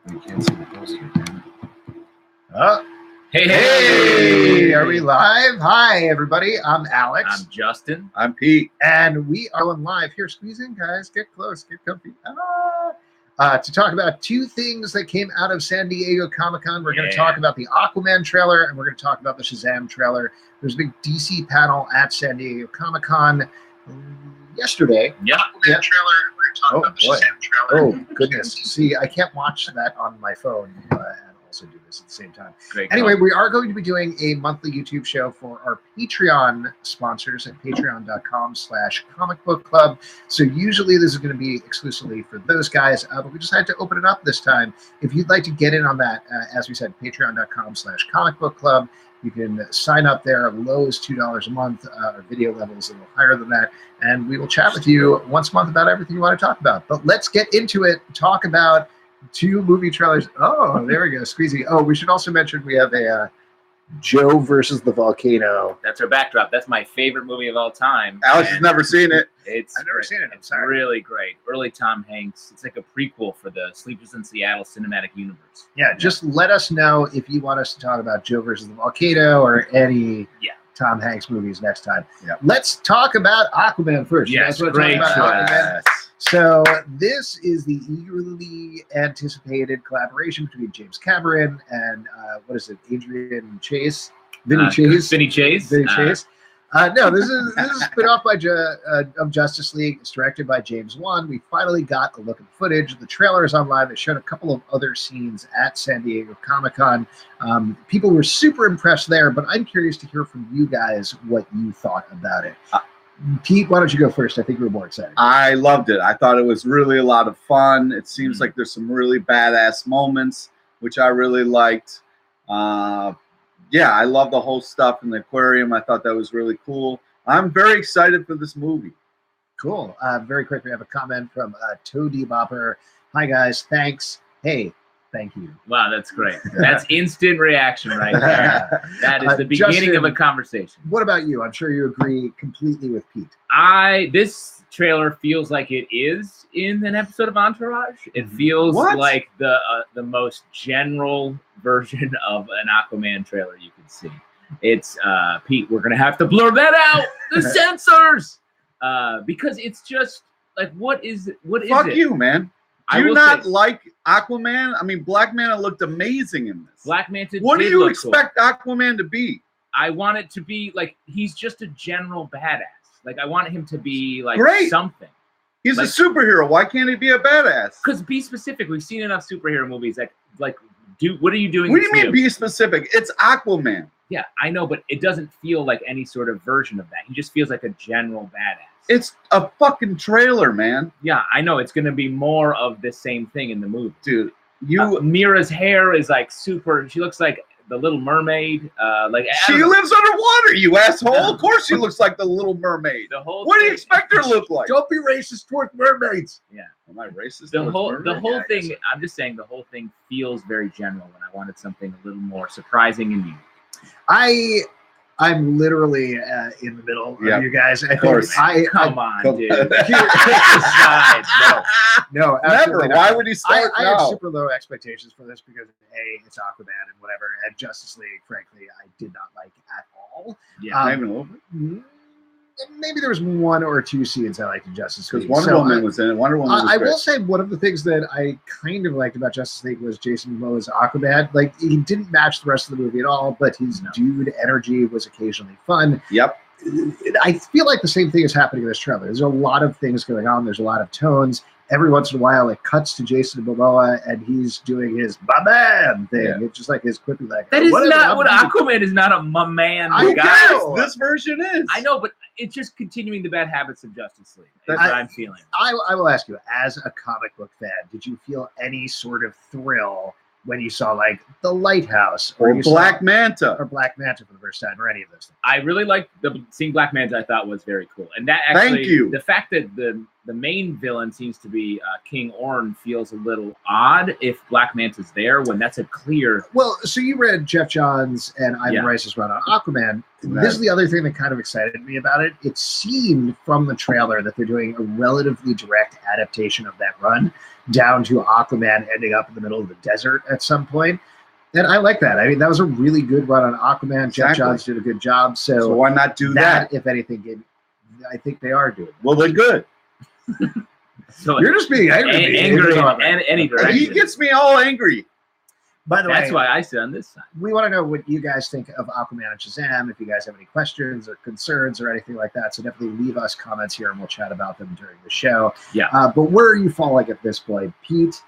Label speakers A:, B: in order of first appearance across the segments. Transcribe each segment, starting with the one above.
A: You can't see the poster, can you?
B: Oh,
A: Hey!
B: are we live? Hi, everybody. I'm Alex.
A: I'm Justin.
C: I'm Pete.
B: And we are on live here. Squeeze in, guys. Get close. Get comfy. To talk about two things that came out of San Diego Comic-Con. We're going to talk about the Aquaman trailer, and we're going to talk about the Shazam trailer. There's a big DC panel at San Diego Comic-Con yesterday.
A: Yep.
B: Yep.
D: Trailer. We're going to talk about the Shazam trailer.
B: Oh, goodness. See, I can't watch that on my phone and also do this at the same time.
A: Great.
B: Anyway, we are going to be doing a monthly YouTube show for our Patreon sponsors at patreon.com/comicbookclub. So usually this is going to be exclusively for those guys, but we decided to open it up this time. If you'd like to get in on that, as we said, patreon.com/comicbookclub. You can sign up there. Low is $2 a month. Our video level is a little higher than that. And we will chat with you once a month about everything you want to talk about. But let's get into it. Talk about two movie trailers. Oh, there we go. Squeezy. Oh, we should also mention we have a Joe versus the Volcano.
A: That's our backdrop. That's my favorite movie of all time.
C: Alex has never seen it.
B: I've never seen it. I'm
A: It's
B: sorry.
A: really great. Early Tom Hanks. It's like a prequel for the Sleepers in Seattle cinematic universe.
B: Yeah, just let us know if you want us to talk about Joe versus the Volcano or any Tom Hanks movies next time.
C: Yeah.
B: Let's talk about Aquaman first. You
A: Yes,
B: guys want to
A: great
B: talk about
A: choice.
B: Aquaman? So this is the eagerly anticipated collaboration between James Cameron and Adrian Chase? Vinny Chase?
A: Vinny Chase.
B: Vinny Chase. No, this is spin off of Justice League. It's directed by James Wan. We finally got a look at the footage. The trailer is online. They showed a couple of other scenes at San Diego Comic-Con. People were super impressed there, but I'm curious to hear from you guys what you thought about it. Pete, why don't you go first? I think you were more excited.
C: I loved it. I thought it was really a lot of fun. It seems like there's some really badass moments, which I really liked. Yeah, I love the whole stuff in the aquarium. I thought that was really cool. I'm very excited for this movie.
B: Cool. Very quick, we have a comment from Toady Bopper. Hi, guys. Thanks. Hey, thank you.
A: Wow, that's great. That's instant reaction right there. That is the beginning
B: Justin,
A: of a conversation.
B: What about you? I'm sure you agree completely with Pete.
A: This trailer feels like it is in an episode of Entourage. It feels like the most general version of an Aquaman trailer you can see. It's Pete, we're gonna have to blur that out. The censors, because it's just like what is it?
C: Fuck you, man. Do you not like Aquaman? I mean, Black Manta looked amazing in this.
A: Black Manta.
C: What do you expect Aquaman to be?
A: I want it to be like he's just a general badass. Like I want him to be like something.
C: He's a superhero. Why can't he be a badass?
A: Because be specific. We've seen enough superhero movies. Like, what are you doing?
C: What do you mean be specific? It's Aquaman.
A: Yeah, I know, but it doesn't feel like any sort of version of that. He just feels like a general badass.
C: It's a fucking trailer, man.
A: Yeah, I know. It's going to be more of the same thing in the movie.
C: Dude,
A: Mira's hair is like super. She looks like the Little Mermaid.
C: She lives underwater, you asshole. Of course she looks like the Little Mermaid. What do you expect her to look like?
B: Don't be racist towards mermaids.
A: Yeah.
C: Am I racist?
A: The whole thing, I'm just saying the whole thing feels very general, and I wanted something a little more surprising and unique.
B: I'm literally in the middle of you guys.
A: Come on, dude.
B: No,
C: never. Why would he start
B: I
C: now?
B: have super low expectations for this because it's Aquaman and whatever. And Justice League, frankly, I did not like at all.
A: Yeah,
C: maybe a little bit.
B: Maybe there was one or two scenes I liked in Justice League.
C: Because Wonder Woman was in it. Wonder Woman was
B: I
C: great.
B: will say one of the things that I kind of liked about Justice League was Jason Momoa's Aquaman. Like, he didn't match the rest of the movie at all, but his dude energy was occasionally fun.
C: Yep.
B: I feel like the same thing is happening in this trailer. There's a lot of things going on. There's a lot of tones. Every once in a while, it cuts to Jason Momoa, and he's doing his "my-man" thing. Yeah. It's just like his quippy, like,
A: that is not what Aquaman is. Not a "my-man"
C: guy. This version is.
A: I know, but it's just continuing the bad habits of Justice League. That's what I'm feeling.
B: I will ask you, as a comic book fan, did you feel any sort of thrill when you saw like The Lighthouse
C: or Black Manta
B: for the first time, or any of those things?
A: I really liked seeing Black Manta. I thought was very cool, and that actually,
C: thank you.
A: The fact that the the main villain seems to be King Orn, feels a little odd if Black Manta's there when that's a clear.
B: Well, so you read Jeff Johns and Ivan Rice's run on Aquaman.
C: Right.
B: This is the other thing that kind of excited me about it. It seemed from the trailer that they're doing a relatively direct adaptation of that run down to Aquaman ending up in the middle of the desert at some point. And I like that. I mean, that was a really good run on Aquaman.
C: Exactly.
B: Jeff Johns did a good job. So
C: why not do that?
B: If anything, I think they are doing that.
C: Well, they're good.
A: So
B: You're just being angry.
A: in any direction.
C: He gets me all angry.
B: By the way,
A: that's why I sit on this side.
B: we want to know what you guys think of Aquaman and Shazam. If you guys have any questions or concerns or anything like that, so definitely leave us comments here and we'll chat about them during the show.
A: Yeah.
B: But where are you falling at this point, Pete?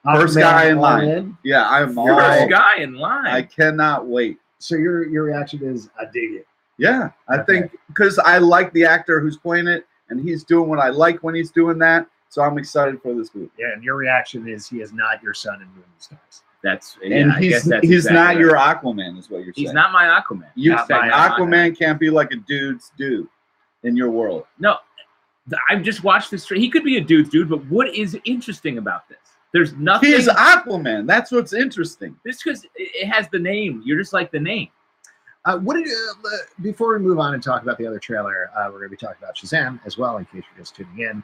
C: First
B: Aquaman
C: guy in
B: all
C: line.
B: in?
C: Yeah, I'm all.
A: First guy in line.
C: I cannot wait.
B: So your reaction is, I dig it.
C: Yeah, I
B: Okay.
C: think because I like the actor who's playing it, and he's doing what I like when he's doing that. So I'm excited for this movie.
B: Yeah, and your reaction is he is not your son in Moon and Stars.
A: That's
C: And
A: I guess that's
C: he's
A: exactly
C: not
A: right.
C: your Aquaman, is what you're saying.
A: He's not my Aquaman.
C: You
A: Not
C: said
A: my
C: Aquaman can't be like a dude's dude in your world.
A: No, I've just watched this. He could be a dude's dude, but what is interesting about this? There's nothing.
C: He's Aquaman. That's what's interesting.
A: Just because it has the name, you're just like the name.
B: What did before we move on and talk about the other trailer, we're going to be talking about Shazam as well, in case you're just tuning in.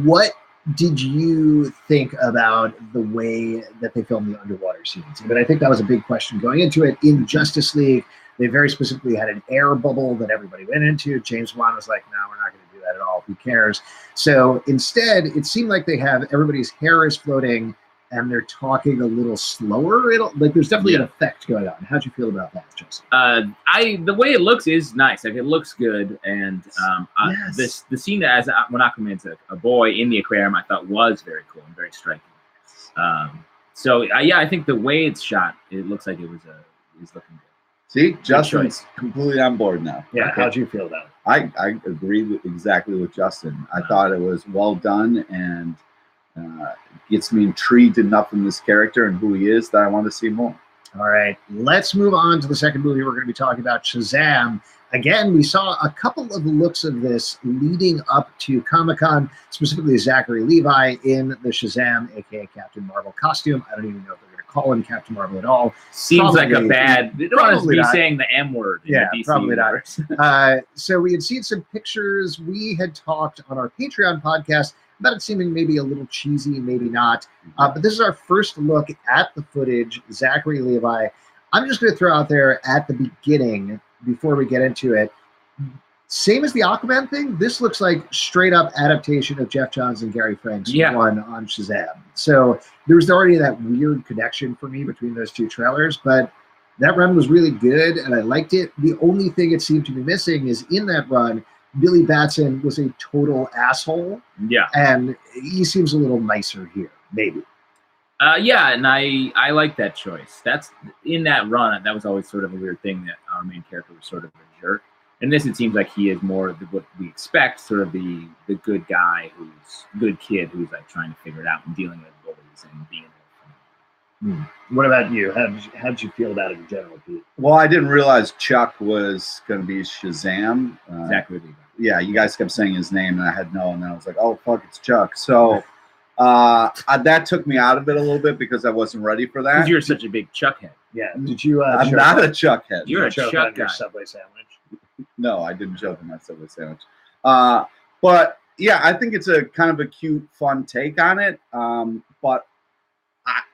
B: What did you think about the way that they filmed the underwater scenes? But I think that was a big question going into it. In Justice League, they very specifically had an air bubble that everybody went into. James Wan was like, no, we're not going to do that at all. Who cares? So instead, it seemed like they have everybody's hair is floating and they're talking a little slower. There's definitely an effect going on. How'd you feel about that, Justin?
A: The way it looks is nice. Like, it looks good, and
B: Yes.
A: the scene as when Aquaman's a boy in the aquarium, I thought was very cool and very striking. I think the way it's shot, it looks like is looking good.
C: See, Justin's completely on board now.
B: Yeah,
A: Okay.
B: how'd you feel about it?
C: I agree exactly with Justin. I thought it was well done and gets me intrigued enough in this character and who he is that I want to see more.
B: All right, let's move on to the second movie we're going to be talking about, Shazam. Again, we saw a couple of looks of this leading up to Comic-Con, specifically Zachary Levi in the Shazam, aka Captain Marvel costume. I don't even know if they're going to call him Captain Marvel at all.
A: Seems like a
B: Probably-
A: bad. They don't want us to
B: probably
A: be
B: not.
A: saying the M word. In
B: Yeah,
A: the DC
B: probably not.
A: universe.
B: So we had seen some pictures. We had talked on our Patreon podcast about it seeming maybe a little cheesy, maybe not. But this is our first look at the footage. Zachary Levi. I'm just going to throw out there at the beginning, before we get into it, same as the Aquaman thing, this looks like straight up adaptation of Jeff Johns and Gary Frank's one on Shazam. So there was already that weird connection for me between those two trailers, but that run was really good and I liked it. The only thing it seemed to be missing is in that run, Billy Batson was a total asshole.
A: Yeah.
B: And he seems a little nicer here, maybe.
A: And I like that choice. That's in that run. That was always sort of a weird thing that our main character was sort of a jerk. In this, it seems like he is more of what we expect, sort of the good guy good kid who's like trying to figure it out and dealing with bullies and being.
B: What about you? How'd you feel about it in general, Pete?
C: Well, I didn't realize Chuck was going to be Shazam.
A: Exactly.
C: Yeah, you guys kept saying his name, and I had no, and then I was like, oh, fuck, it's Chuck. So that took me out of it a little bit because I wasn't ready for that.
A: Because you're such a big Chuck head.
B: Yeah. Did you?
C: I'm not a Chuck head.
A: You're a
B: choke
A: Chuck
B: on your
A: guy.
B: Subway sandwich?
C: No, I didn't choke on my Subway sandwich. But yeah, I think it's a kind of a cute, fun take on it. But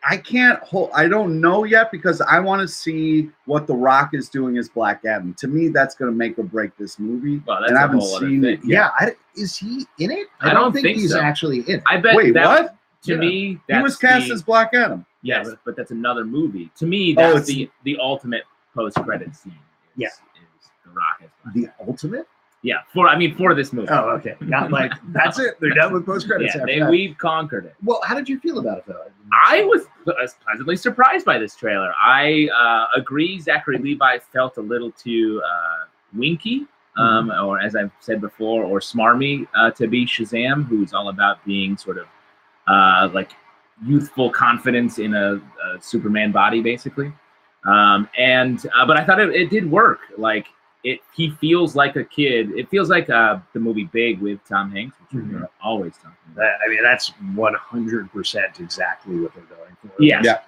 C: I can't hold. I don't know yet because I want to see what The Rock is doing as Black Adam. To me, that's going to make or break this movie.
A: Well, that's
C: and I
A: a
C: haven't
A: whole other
C: seen
A: thing.
C: it.
B: Yeah. Is he in it?
A: I don't think
B: he's
A: so.
B: actually in it.
A: I bet.
C: Wait, what?
A: To me,
C: He was cast as Black Adam.
A: Yes, but that's another movie. To me,
C: Oh,
A: that's the ultimate post-credit scene. Is The Rock as Black
B: The
A: Adam.
B: ultimate?
A: Yeah, for this movie.
B: Oh, okay. Not like that's it. They're done with post credits.
A: Yeah, we've conquered it.
B: Well, how did you feel about it though?
A: I was pleasantly surprised by this trailer. I agree. Zachary Levi felt a little too winky, or as I've said before, or smarmy to be Shazam, who's all about being sort of like youthful confidence in a Superman body, basically. But I thought it did work. Like, he feels like a kid. It feels like the movie Big with Tom Hanks, which we're always talking about.
B: I mean, that's 100% exactly what they're going for.
A: Yes.
C: Yeah.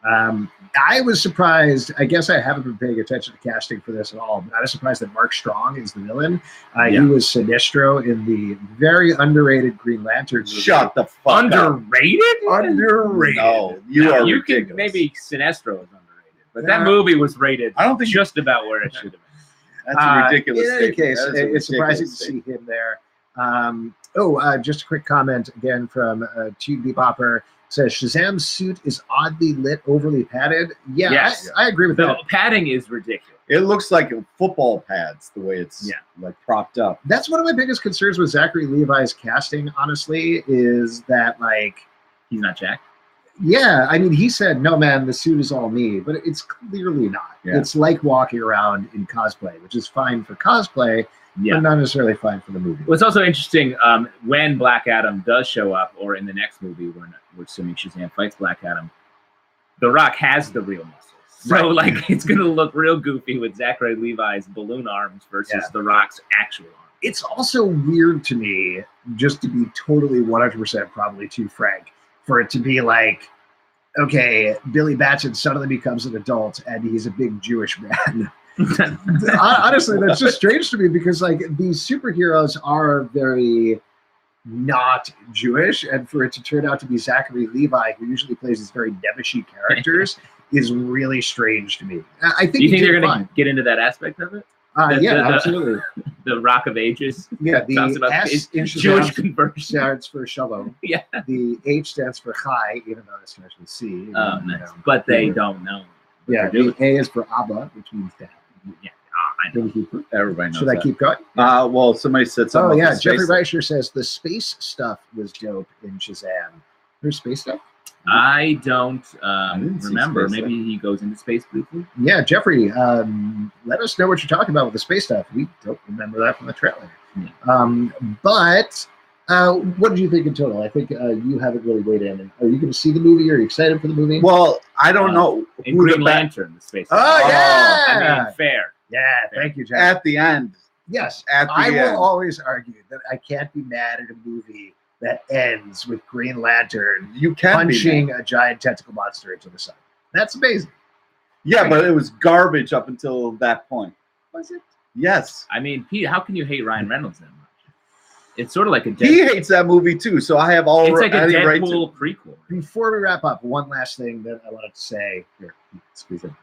B: I was surprised. I guess I haven't been paying attention to casting for this at all, but I was surprised that Mark Strong is the villain. He was Sinestro in the very underrated Green Lantern movie.
C: Shut the fuck
A: Underrated?
C: up.
B: Underrated.
C: No, you are
A: you
C: ridiculous.
A: can maybe Sinestro is underrated, but that movie was rated.
C: I don't think
A: just about where it should have been.
C: That's a ridiculous
B: In any
C: statement.
B: case,
C: That is a
B: it's surprising to
C: ridiculous
B: see him there. Just a quick comment again from Tube Bebopper. Says Shazam's suit is oddly lit, overly padded. Yeah,
A: Yes.
B: I agree with
A: The
B: that.
A: padding is ridiculous.
C: It looks like football pads the way it's like propped up.
B: That's one of my biggest concerns with Zachary Levi's casting, honestly, is that, like,
A: He's not Jack.
B: yeah, I mean, he said, no, man, the suit is all me, but it's clearly not.
C: Yeah.
B: It's like walking around in cosplay, which is fine for cosplay,
A: Yeah.
B: but not necessarily fine for the movie.
A: What's also interesting, when Black Adam does show up, or in the next movie, when we're assuming Shazam fights Black Adam, The Rock has the real muscles. So, like, it's going to look real goofy with Zachary Levi's balloon arms versus The Rock's actual arms.
B: It's also weird to me, just to be totally 100% probably too frank, for it to be like, okay, Billy Batson suddenly becomes an adult and he's a big Jewish man. Honestly, that's just strange to me because, like, these superheroes are very not Jewish, and for it to turn out to be Zachary Levi, who usually plays these very Nevishy characters, is really strange to me. I think.
A: Do you think they're going to get into that aspect of it?
B: Absolutely.
A: The Rock of Ages.
B: Yeah,
A: Talks
B: the
A: about
B: S in
A: Jewish
B: Shazam
A: conversion.
B: stands for Shalom.
A: Yeah.
B: The H stands for Chai, even though it starts with C.
A: Nice. But they don't know.
B: Yeah, the A is for Abba, which means dad.
A: Yeah. I know.
C: Everybody knows
B: Should I
C: that.
B: keep going?
C: Well, somebody said something.
B: Oh,
C: about
B: yeah.
C: the
B: Jeffrey
C: space.
B: Reicher says the space stuff was dope in Shazam. There's space stuff?
A: I don't
C: didn't see
A: remember.
C: space
A: Maybe he goes into space briefly.
B: Yeah, Jeffrey, let us know what you're talking about with the space stuff. We don't remember that from the trailer. But what did you think in total? I think you haven't really weighed in. Are you going to see the movie? Are you excited for the movie?
C: Well, I don't know.
A: In Green Lantern, the space.
B: Oh, yeah!
A: I mean, fair.
B: Yeah, thank you, Jack.
C: At the end.
B: Yes,
C: At the
B: I
C: end.
B: will always argue that I can't be mad at a movie that ends with Green Lantern
C: You can
B: punching
C: be.
B: a giant tentacle monster into the sun. That's amazing.
C: Yeah, but it was garbage up until that point.
B: Was it?
C: Yes.
A: I mean, Pete, how can you hate Ryan Reynolds that much? It's sort of like a
C: He hates that movie too, so I have all
A: It's like a
C: any right to.
A: Deadpool prequel.
B: Before we wrap up, one last thing that I wanted to say. Here, squeeze in.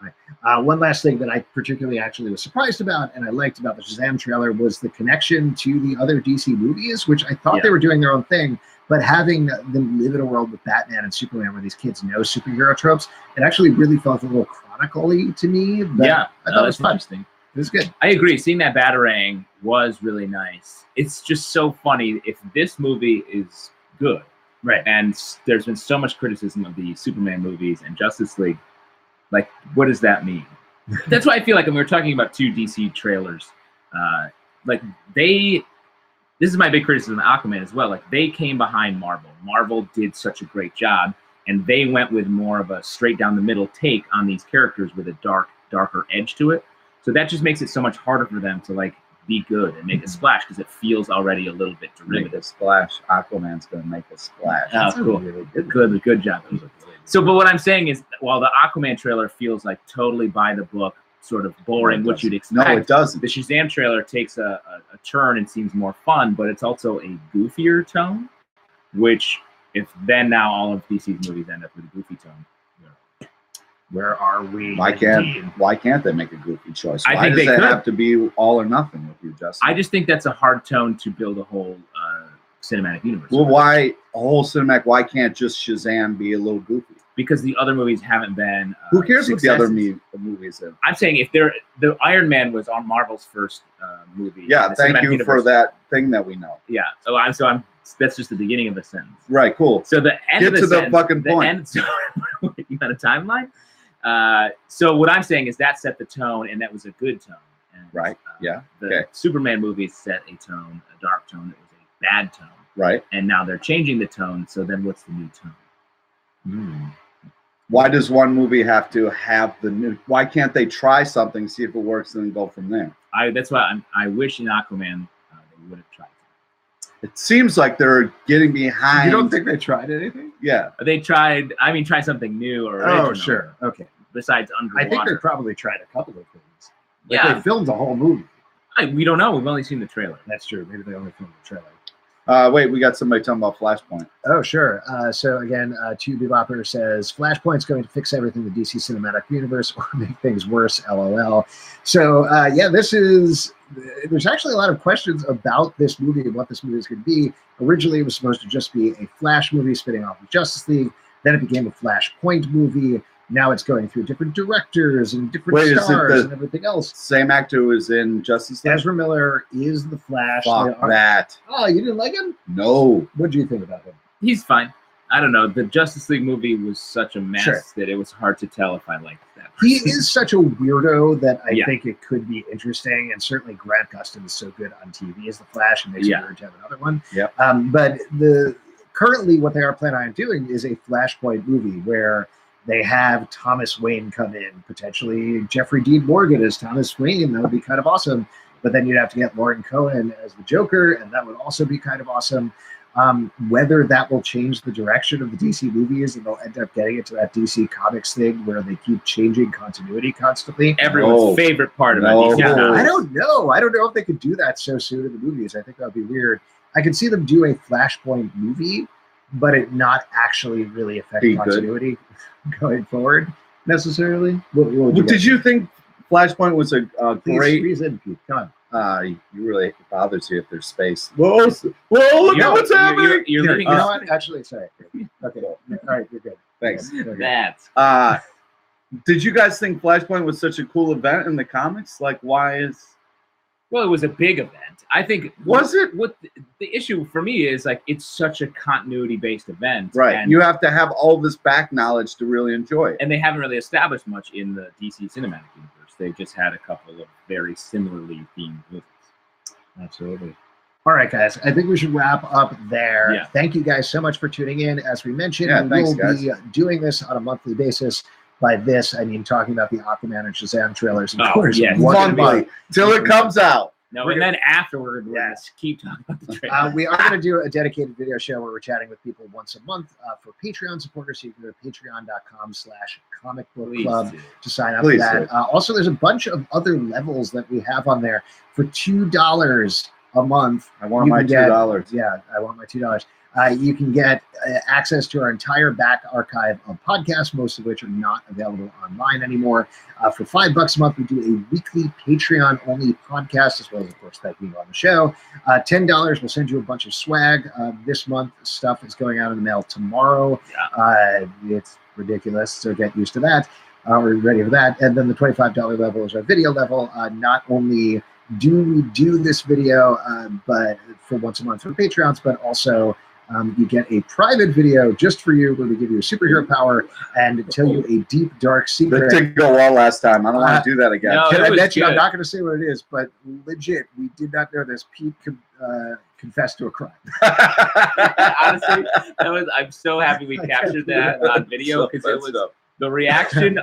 B: One last thing that I particularly actually was surprised about and I liked about the Shazam trailer was the connection to the other DC movies, which I thought they were doing their own thing, but having them live in a world with Batman and Superman where these kids know superhero tropes, it actually really felt a little chronically to me. But I thought it was fun.
A: Interesting.
B: It was good.
A: I agree. Seeing that Batarang was really nice. It's just so funny. If this movie is good,
B: right?
A: And there's been so much criticism of the Superman movies and Justice League, like, what does that mean? That's why I feel like when we were talking about two DC trailers, like this is my big criticism of Aquaman as well. Like, they came behind Marvel. Marvel did such a great job, and they went with more of a straight down the middle take on these characters with a darker edge to it. So that just makes it so much harder for them to, like, be good and make a splash because it feels already a little bit derivative.
C: Make a splash. Aquaman's going to make a splash.
A: Oh, cool. Really good job. So, but what I'm saying is, while the Aquaman trailer feels like totally by the book, sort of boring, what you'd expect.
C: No, it doesn't.
A: The Shazam trailer takes a turn and seems more fun, but it's also a goofier tone, which if then now all of DC's movies end up with a goofy tone.
B: Where are we?
C: Why can't they make a goofy choice?
A: I
C: Why
A: think
C: does
A: they
C: it
A: could.
C: have to be all or nothing with you, Justin?
A: I just think that's a hard tone to build a whole cinematic universe.
C: Well, why a whole cinematic? Why can't just Shazam be a little goofy?
A: Because the other movies haven't been.
C: Who cares what the other
A: successes.
C: movies have?
A: I'm saying if the Iron Man was on Marvel's first movie.
C: Yeah,
A: in the
C: thank
A: cinematic
C: you for
A: universe.
C: that thing that we know.
A: Yeah, so I'm. That's just the beginning of the sentence.
C: Right, cool.
A: So the end
C: Get
A: of the
C: to the
A: sentence,
C: fucking point.
A: End, so, you got a timeline. So what I'm saying is that set the tone, and that was a good tone. And,
C: Right. Yeah.
A: The
C: Okay.
A: Superman movies set a tone, a dark tone. That was a bad tone.
C: Right.
A: And now they're changing the tone. So then, what's the new tone?
C: Why does one movie have to have the new? Why can't they try something, see if it works, and then go from there?
A: That's why I wish in Aquaman they would have tried.
C: It seems like they're getting behind.
B: You don't think they tried anything?
C: Yeah.
A: They tried. I mean, try something new or original.
B: Oh, sure. Okay.
A: Besides underwater.
B: I think they probably tried a couple of things. Like
A: Yeah.
B: They filmed the whole movie.
A: We don't know. We've only seen the trailer.
B: That's true. Maybe they only filmed the trailer.
C: Wait, we got somebody talking about Flashpoint.
B: Oh, sure. So again, Bebopper says Flashpoint's going to fix everything in the DC cinematic universe or make things worse. LOL. So yeah, there's actually a lot of questions about this movie and what this movie is going to be. Originally, it was supposed to just be a Flash movie spinning off of Justice League. Then it became a Flashpoint movie. Now it's going through different directors and different stars and everything else.
C: Same actor who was in Justice League?
B: Ezra Miller is the Flash.
C: Fuck that.
B: Oh, you didn't like him?
C: No.
B: What do you think about him?
A: He's fine. I don't know. The Justice League movie was such a mess
B: Sure.
A: that it was hard to tell if I liked that.
B: He is such a weirdo that I think it could be interesting, and certainly Grant Gustin is so good on TV as the Flash, and makes it weird to have another one.
C: Yeah.
B: But currently what they are planning on doing is a Flashpoint movie where they have Thomas Wayne come in, potentially Jeffrey Dean Morgan as Thomas Wayne. That would be kind of awesome. But then you'd have to get Lauren Cohen as the Joker, and that would also be kind of awesome. Whether that will change the direction of the DC movies and they'll end up getting into that DC Comics thing where they keep changing continuity constantly.
A: Everyone's favorite part about DC Comics.
B: I don't know. I don't know if they could do that so soon in the movies. I think that would be weird. I could see them do a Flashpoint movie, but it not actually really affect continuity going forward necessarily.
C: Did you think Flashpoint was a great
B: reason? Come on.
C: You really it bothers you if there's space. Whoa, look at what's happening.
A: You're
B: you know what? Actually, sorry. Okay. All right, you're good.
C: Thanks.
A: That's.
C: Did you guys think Flashpoint was such a cool event in the comics? Like, why is?
A: Well, it was a big event. I think.
C: Was it?
A: What the issue for me is like it's such a continuity-based event,
C: right?
A: And
C: you have to have all this back knowledge to really enjoy it,
A: and they haven't really established much in the DC cinematic universe. They just had a couple of very similarly themed movies.
B: Absolutely. All right, guys. I think we should wrap up there.
A: Yeah.
B: Thank you guys so much for tuning in. As we mentioned,
C: we
B: will
C: be
B: doing this on a monthly basis. By this, I mean talking about the Aquaman and Shazam trailers. Of
A: course, yes.
C: One month till it comes out.
A: No, and then afterward, we're going to keep talking about the trailer.
B: We are going to do a dedicated video show where we're chatting with people once a month for Patreon supporters. So you can go to patreon.com/comicbookclub to sign up for that. Also, there's a bunch of other levels that we have on there for $2 a month.
C: I want my $2.
B: Yeah, I want my $2. You can get access to our entire back archive of podcasts, most of which are not available online anymore. For $5 a month, we do a weekly Patreon-only podcast, as well as, of course, that being on the show. $10, we'll send you a bunch of swag. This month, stuff is going out in the mail tomorrow.
A: Yeah.
B: It's ridiculous, so get used to that. We're ready for that. And then the $25 level is our video level. Not only do we do this video, but for once a month for Patreons, but also you get a private video just for you where we give you a superhero power and tell you a deep, dark secret.
C: That didn't go well last time. I don't want to do that again.
A: No,
B: Can I bet you? I'm not going to say what it is, but legit, we did not know this. Pete confessed to a crime.
A: Honestly, I'm so happy we captured that on video because it was the reaction.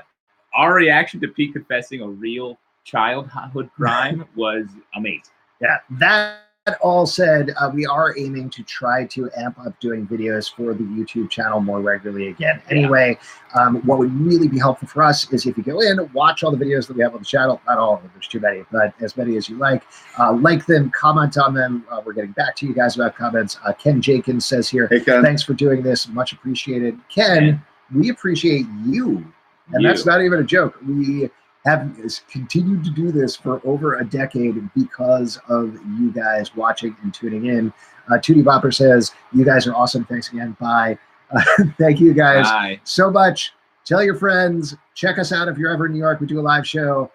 A: Our reaction to Pete confessing a real childhood crime was amazing.
B: Yeah, that all said, we are aiming to try to amp up doing videos for the YouTube channel more regularly again. Anyway, what would really be helpful for us is if you go in, watch all the videos that we have on the channel. Not all of them, there's too many, but as many as you like them, comment on them. We're getting back to you guys about comments. Ken Jenkins says here,
C: hey, Ken.
B: Thanks for doing this. Much appreciated. Ken, we appreciate you. And that's not even a joke. We have continued to do this for over a decade because of you guys watching and tuning in. Tootie Bopper says, you guys are awesome. Thanks again. Bye. Thank you guys so much. Tell your friends. Check us out if you're ever in New York. We do a live show.